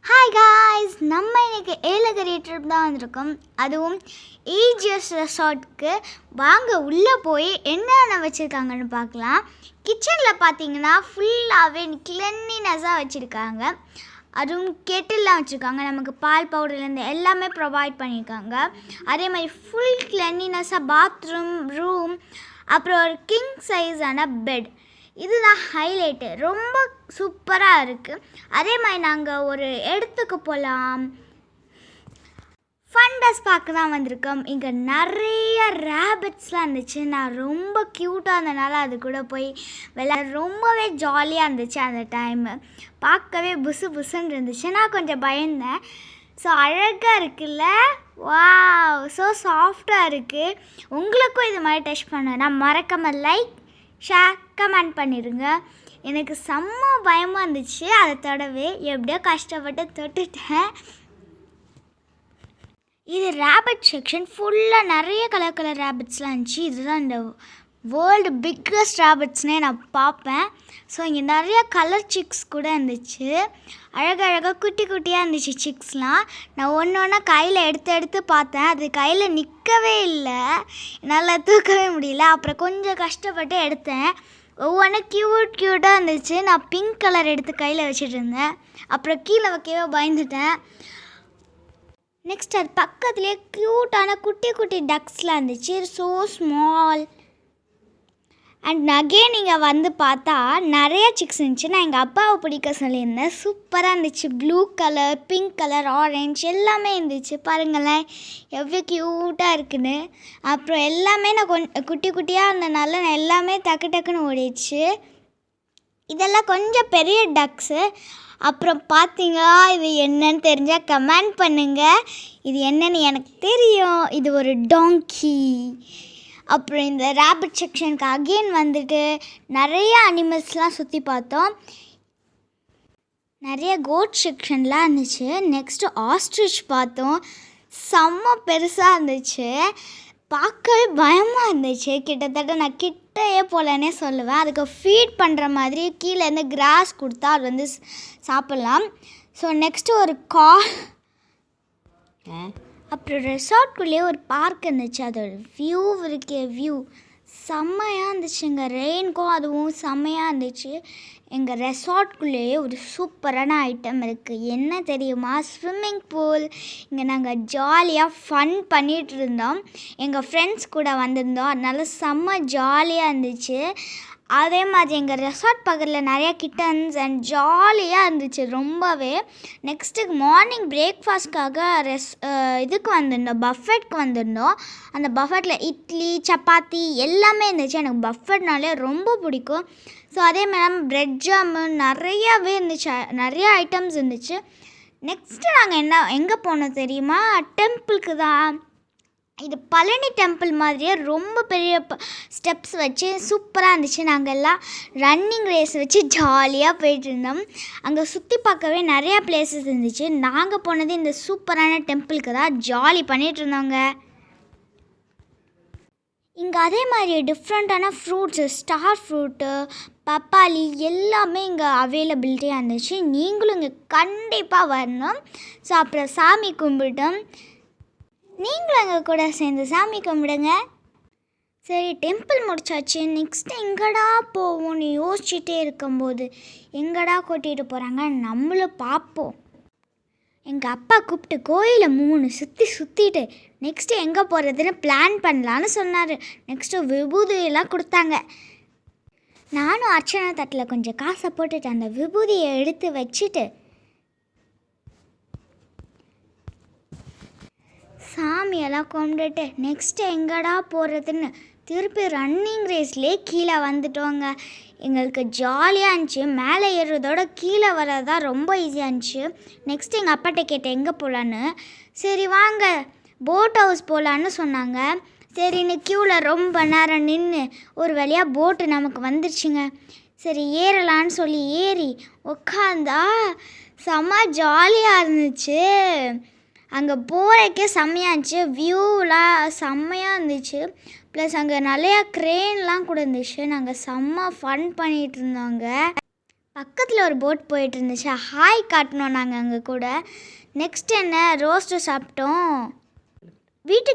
Hi guys, நம்ம இன்றைக்கி Yelagiri trip தான் வந்திருக்கோம். அதுவும் ஏஜிஎஸ் ரெசார்ட்க்கு வாங்க உள்ளே போய் என்னென்ன வச்சுருக்காங்கன்னு பார்க்கலாம். கிச்சனில் பார்த்தீங்கன்னா ஃபுல்லாகவே கிளென்லினஸாக வச்சுருக்காங்க. அதுவும் கெட்டில்லாம் வச்சுருக்காங்க. நமக்கு பால் பவுடர்லேருந்து எல்லாமே ப்ரொவைட் பண்ணியிருக்காங்க. அதே மாதிரி ஃபுல் கிளென்லினஸாக பாத்ரூம், ரூம், அப்புறம் ஒரு கிங் சைஸான பெட். இதுதான் ஹைலைட்டு. ரொம்ப சூப்பராக இருக்குது. அதே மாதிரி நாங்கள் ஒரு இடத்துக்கு போகலாம், ஃபண்டஸ் பார்க்க தான் வந்திருக்கோம். இங்கே நிறைய ரேபிட்ஸ்லாம் இருந்துச்சு. நான் ரொம்ப க்யூட்டாக இருந்தனால அது கூட போய் ரொம்பவே ஜாலியாக இருந்துச்சு. அந்த டைமு பார்க்கவே புசு புசுன்னு இருந்துச்சு. நான் கொஞ்சம் பயந்தேன். ஸோ அழகாக இருக்குல்ல, வாவ், ஸோ சாஃப்டாக இருக்குது. உங்களுக்கும் இது மாதிரி டச் பண்ணேன்னா மறக்காமல் லைக், ஷேர், கமெண்ட் பண்ணிடுங்க. எனக்கு செம்ம பயமாக இருந்துச்சு. அதை தொடவே எப்படியோ கஷ்டப்பட்டு தொட்டுட்டேன். இது ரேபிட் செக்ஷன். ஃபுல்லாக நிறைய கலர் கலர் ரேபிட்ஸ்லாம் இருந்துச்சு. இதுதான் இந்த வேர்ல்டு பிக்கஸ்ட் ரேபிட்ஸ்னே நான் பார்ப்பேன். ஸோ இங்கே நிறைய கலர் சிக்ஸ் கூட இருந்துச்சு. அழகழகாக குட்டி குட்டியாக இருந்துச்சு சிக்ஸ்லாம். நான் ஒன்று ஒன்றா கையில் எடுத்து பார்த்தேன். அது கையில் நிற்கவே இல்லை, என்னால் தூக்கவே முடியல. அப்புறம் கொஞ்சம் கஷ்டப்பட்டு எடுத்தேன். ஒவ்வொன்றும் க்யூட்டாக இருந்துச்சு. நான் பிங்க் கலர் எடுத்து கையில் வச்சுட்டு இருந்தேன். அப்புறம் கீழே வைக்கவே பயந்துட்டேன். நெக்ஸ்ட் அது பக்கத்துலேயே க்யூட்டான குட்டி குட்டி டக்ஸ்லாம் இருந்துச்சு. So small. அண்ட் அகெயின் நீங்கள் வந்து பார்த்தா நிறைய சிக்ஸ் இருந்துச்சு. நான் எங்கள் அப்பாவை பிடிக்க சொல்லியிருந்தேன். சூப்பராக இருந்துச்சு. Blue colour, pink colour, orange எல்லாமே இருந்துச்சு. பாருங்களேன் எவ்வளோ க்யூட்டாக இருக்குன்னு. அப்புறம் எல்லாமே நான் குட்டி குட்டியாக இருந்தனால நான் எல்லாமே டக்கு டக்குன்னு ஓடிடுச்சு. இதெல்லாம் கொஞ்சம் பெரிய டக்ஸு. அப்புறம் பார்த்தீங்களா, இது என்னன்னு தெரிஞ்சால் கமெண்ட் பண்ணுங்கள். இது என்னன்னு எனக்கு தெரியும். இது ஒரு டாங்கி. அப்புறம் இந்த ரேபிட் செக்ஷனுக்கு அகெயின் வந்துட்டு நிறைய அனிமல்ஸ்லாம் சுற்றி பார்த்தோம். நிறைய கோட் செக்ஷன்லாம் இருந்துச்சு. நெக்ஸ்ட்டு ஆஸ்ட்ரிச் பார்த்தோம். செம்ம பெருசாக இருந்துச்சு. பார்க்கவே பயமாக இருந்துச்சு. கிட்டத்தட்ட நான் கிட்டையே போலன்னே சொல்லுவேன். அதுக்கு ஃபீட் பண்ணுற மாதிரி கீழேருந்து கிராஸ் கொடுத்தா அது வந்து சாப்பிட்லாம். ஸோ நெக்ஸ்ட்டு ஒரு அப்புறம் ரெசார்ட்குள்ளேயே ஒரு பார்க் இருந்துச்சு. அதோட வியூ வியூ செம்மையாக இருந்துச்சுங்க. ரெயின்க்கும் அதுவும் செம்மையாக இருந்துச்சு. எங்கள் ரெசார்ட்குள்ளேயே ஒரு சூப்பரான ஐட்டம் இருக்குது. என்ன தெரியுமா? Swimming pool. இங்கே நாங்கள் ஜாலியாக ஃபன் பண்ணிகிட்டு இருந்தோம். எங்கள் ஃப்ரெண்ட்ஸ் கூட வந்திருந்தோம். அதனால செம்ம ஜாலியாக இருந்துச்சு. அதே மாதிரி எங்கள் ரெசார்ட் பக்கத்தில் நிறையா கிட்டன்ஸ் அண்ட் ஜாலியாக இருந்துச்சு ரொம்பவே. நெக்ஸ்ட்டு மார்னிங் பிரேக்ஃபாஸ்ட்காக இதுக்கு வந்திருந்தோம், பஃபெட்க்கு வந்திருந்தோம். அந்த பஃபெட்டில் இட்லி, சப்பாத்தி எல்லாமே இருந்துச்சு. எனக்கு பஃபெட்னாலே ரொம்ப பிடிக்கும். ஸோ அதே மாதிரி ப்ரெட் ஜாமு நிறையாவே இருந்துச்சு. நிறையா ஐட்டம்ஸ் இருந்துச்சு. நெக்ஸ்ட்டு நாங்கள் எங்கே போனோம் தெரியுமா? டெம்பிளுக்கு தான். இது பழனி டெம்பிள் மாதிரியே ரொம்ப பெரிய ஸ்டெப்ஸ் வச்சு சூப்பராக இருந்துச்சு. நாங்கள் எல்லாம் ரன்னிங் ரேஸ் வச்சு ஜாலியாக போயிட்டு இருந்தோம். அங்கே சுற்றி பார்க்கவே நிறையா பிளேசஸ் இருந்துச்சு. நாங்கள் போனது இந்த சூப்பரான டெம்பிளுக்கு தான். ஜாலி பண்ணிகிட்டு இருந்தோங்க. இங்கே அதே மாதிரி டிஃப்ரெண்ட்டான ஃப்ரூட்ஸு, ஸ்டார் ஃப்ரூட்டு, பப்பாளி எல்லாமே இங்கே அவைலபிலிட்டியாக இருந்துச்சு. நீங்களும் இங்கே கண்டிப்பாக வரணும். ஸோ அப்புறம் சாமி கும்பிட்டோம். நீங்களும் எங்கள் கூட சேர்ந்து சாமி கும்பிடுங்க. சரி, டெம்பிள் முடிச்சாச்சு. நெக்ஸ்ட்டு எங்கடா போவோம்னு யோசிச்சுட்டே இருக்கும்போது எங்கடா கூட்டிகிட்டு போகிறாங்க நம்மளும் பார்ப்போம். எங்கள் அப்பா கூப்பிட்டு கோயிலை 3 சுற்றிட்டு நெக்ஸ்ட்டு எங்கே போகிறதுன்னு பிளான் பண்ணலான்னு சொன்னார். நெக்ஸ்ட்டு விபூதியெல்லாம் கொடுத்தாங்க. நானும் அர்ச்சனா தட்டில் கொஞ்சம் காசை போட்டுட்டு அந்த விபூதியை எடுத்து வச்சுட்டு சாமியெல்லாம் கும்பிட்டுட்டு நெக்ஸ்ட்டு எங்கடா போகிறதுன்னு திருப்பி ரன்னிங் ரேஸ்லேயே கீழே வந்துட்டோங்க. எங்களுக்கு ஜாலியாக இருந்துச்சு. மேலே ஏறுறதோட கீழே வரதான் ரொம்ப ஈஸியாக இருந்துச்சு. நெக்ஸ்ட்டு எங்கள் அப்பாட்ட கேட்டேன் எங்கே போகலான்னு. சரி வாங்க போட் ஹவுஸ் போகலான்னு சொன்னாங்க. சரின்னு க்யூவில் ரொம்ப நேரம் நின்று ஒரு வழியாக போட்டு நமக்கு வந்துருச்சுங்க. சரி ஏறலான்னு சொல்லி ஏறி உட்காந்தா செம்ம ஜாலியாக இருந்துச்சு. அங்கே போகிறக்கே செம்மையாக இருந்துச்சு. வியூலாம் செம்மையாக இருந்துச்சு. ப்ளஸ் அங்கே நிறையா க்ரெயின்லாம் கூட இருந்துச்சு. நாங்கள் செம்ம ஃபன் பண்ணிகிட்டு இருந்தோங்க. பக்கத்தில் ஒரு போட் போயிட்டு இருந்துச்சு. ஹாய் காட்டினோம் நாங்கள் அங்கே கூட. நெக்ஸ்ட் என்ன, ரோஸ்ட்டு சாப்பிட்டோம். வீட்டுக்கு